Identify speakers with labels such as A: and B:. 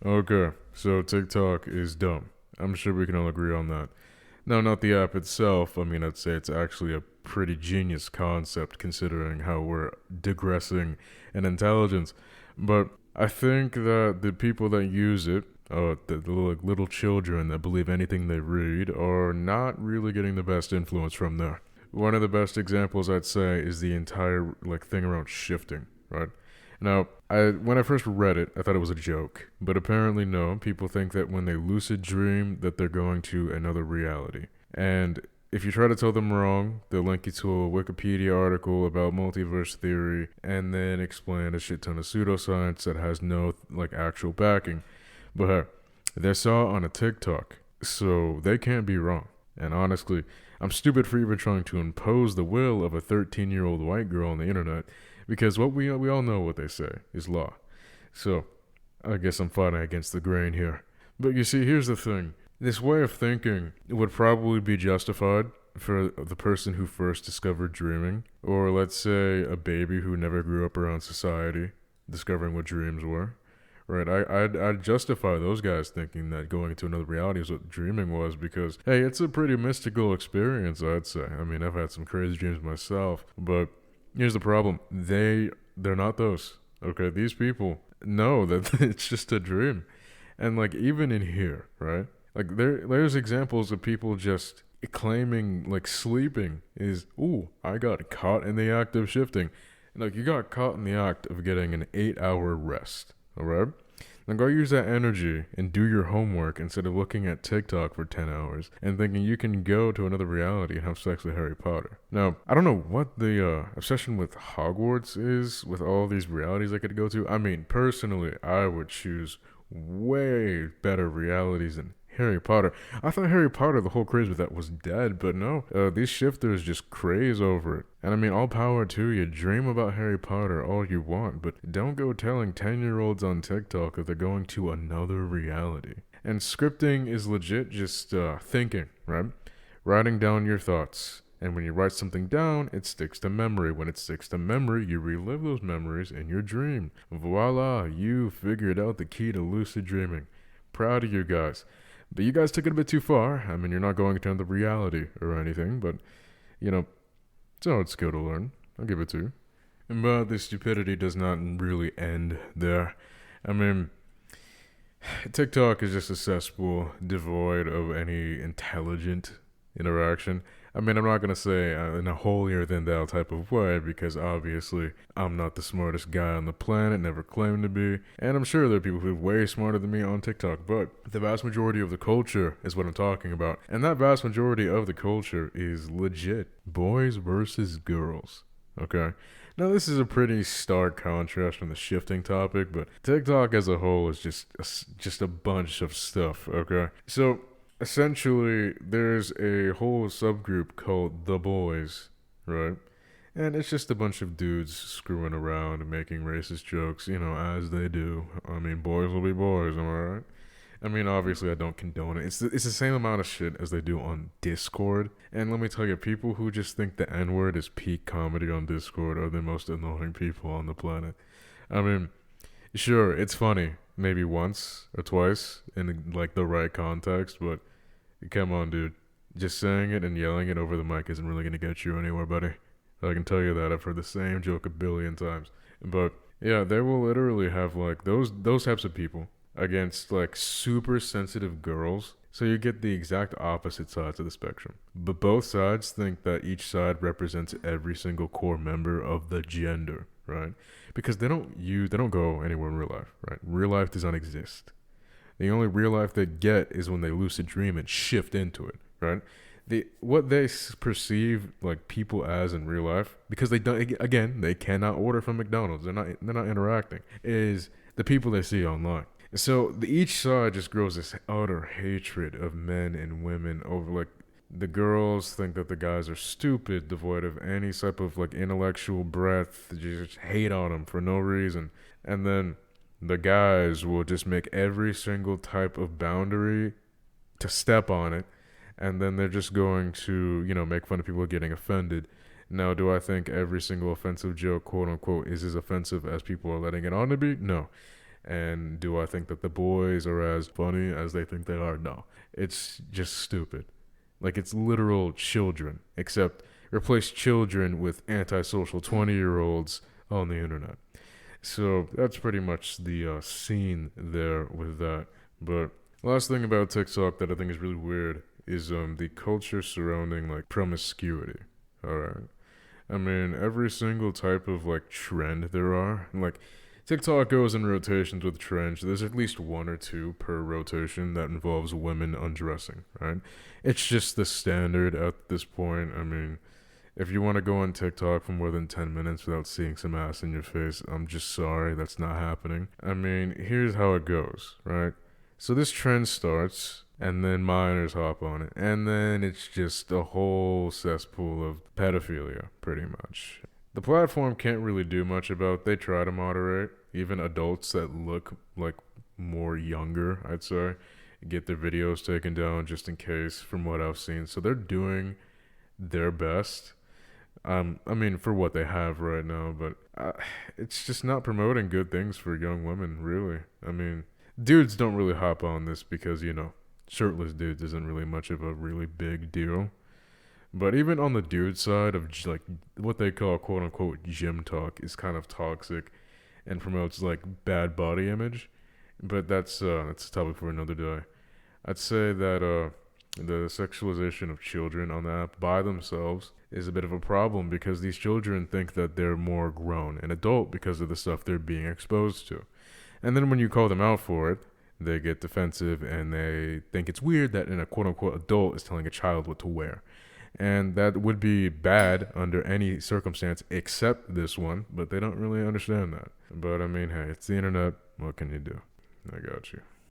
A: Okay, so TikTok is dumb. I'm sure we can all agree on that. No, not the app itself. I mean, I'd say it's actually a pretty genius concept considering how we're digressing in intelligence. But I think that the people that use it, the little children that believe anything they read, are not really getting the best influence from there. One of the best examples I'd say is the entire thing around shifting, right? Now, when I first read it, I thought it was a joke, but apparently no. People think that when they lucid dream, that they're going to another reality, and if you try to tell them wrong, they'll link you to a Wikipedia article about multiverse theory, and then explain a shit ton of pseudoscience that has no actual backing. But hey, they saw it on a TikTok, so they can't be wrong. And honestly, I'm stupid for even trying to impose the will of a 13-year-old white girl on the internet because what we all know what they say is law. So I guess I'm fighting against the grain here. But you see, here's the thing: this way of thinking would probably be justified for the person who first discovered dreaming, or let's say a baby who never grew up around society, discovering what dreams were. Right, I'd justify those guys thinking that going into another reality is what dreaming was because, hey, it's a pretty mystical experience, I'd say. I mean, I've had some crazy dreams myself, but here's the problem. They're not those. Okay, these people know that it's just a dream. And even in here, right? There's examples of people just claiming sleeping is, ooh, I got caught in the act of shifting. You got caught in the act of getting an 8-hour rest. All right? Now go use that energy and do your homework instead of looking at TikTok for 10 hours and thinking you can go to another reality and have sex with Harry Potter. Now, I don't know what the obsession with Hogwarts is with all these realities I could go to. I mean, personally, I would choose way better realities than Harry Potter. I thought Harry Potter, the whole craze with that was dead, but no. These shifters just craze over it. And I mean, all power to you. Dream about Harry Potter all you want, but don't go telling 10-year-olds on TikTok that they're going to another reality. And scripting is legit just thinking, right? Writing down your thoughts. And when you write something down, it sticks to memory. When it sticks to memory, you relive those memories in your dream. Voila, you figured out the key to lucid dreaming. Proud of you guys. But you guys took it a bit too far. I mean, you're not going to the reality or anything, but, you know, it's a hard skill to learn. I'll give it to you. But the stupidity does not really end there. I mean, TikTok is just a cesspool devoid of any intelligent interaction. I mean, I'm not going to say in a holier than thou type of way because obviously I'm not the smartest guy on the planet, never claimed to be. And I'm sure there are people who are way smarter than me on TikTok, but the vast majority of the culture is what I'm talking about. And that vast majority of the culture is legit boys versus girls. Okay? Now, this is a pretty stark contrast from the shifting topic, but TikTok as a whole is just a bunch of stuff, okay? So, essentially, there's a whole subgroup called The Boys, right? And it's just a bunch of dudes screwing around and making racist jokes, as they do. I mean, boys will be boys, am I right? I mean, obviously, I don't condone it. It's the same amount of shit as they do on Discord. And let me tell you, people who just think the N word is peak comedy on Discord are the most annoying people on the planet. I mean, sure, it's funny, maybe once or twice in the right context, but come on, dude. Just saying it and yelling it over the mic isn't really gonna get you anywhere, buddy. I can tell you that. I've heard the same joke a billion times. But yeah, they will literally have those types of people against super sensitive girls. So you get the exact opposite sides of the spectrum. But both sides think that each side represents every single core member of the gender, right? Because they don't go anywhere in real life, right? Real life does not exist. The only real life they get is when they lucid dream and shift into it, right? What they perceive people as in real life, because they don't, again, they cannot order from McDonald's. They're not interacting. Is the people they see online. So each side just grows this utter hatred of men and women over the girls think that the guys are stupid, devoid of any type of intellectual breadth. They just hate on them for no reason, and then the guys will just make every single type of boundary to step on it, and then they're just going to make fun of people getting offended. Now, do I think every single offensive joke, quote unquote, is as offensive as people are letting it on to be? No. And do I think that the boys are as funny as they think they are? No. It's just stupid. Like, it's literal children, except replace children with antisocial 20-year-olds on the internet. So that's pretty much the scene there with that. But last thing about TikTok that I think is really weird is the culture surrounding like promiscuity. All right. I mean, every single type of like trend there are, like TikTok goes in rotations with trends. There's at least one or two per rotation that involves women undressing, right? It's just the standard at this point. I mean, if you want to go on TikTok for more than 10 minutes without seeing some ass in your face, I'm just sorry, that's not happening. I mean, here's how it goes, right? So this trend starts, and then minors hop on it, and then it's just a whole cesspool of pedophilia, pretty much. The platform can't really do much about it. They try to moderate. Even adults that look like more younger, I'd say, get their videos taken down just in case, from what I've seen. So they're doing their best. I mean, for what they have right now, but it's just not promoting good things for young women, really. I mean, dudes don't really hop on this because, shirtless dudes isn't really much of a really big deal. But even on the dude side of like what they call quote unquote gym talk is kind of toxic and promotes like bad body image. But that's a topic for another day. I'd say that the sexualization of children on the app by themselves is a bit of a problem because these children think that they're more grown and adult because of the stuff they're being exposed to. And then when you call them out for it, they get defensive and they think it's weird that a quote unquote adult is telling a child what to wear. And that would be bad under any circumstance except this one, but they don't really understand that. But I mean, hey, it's the internet. What can you do? I got you.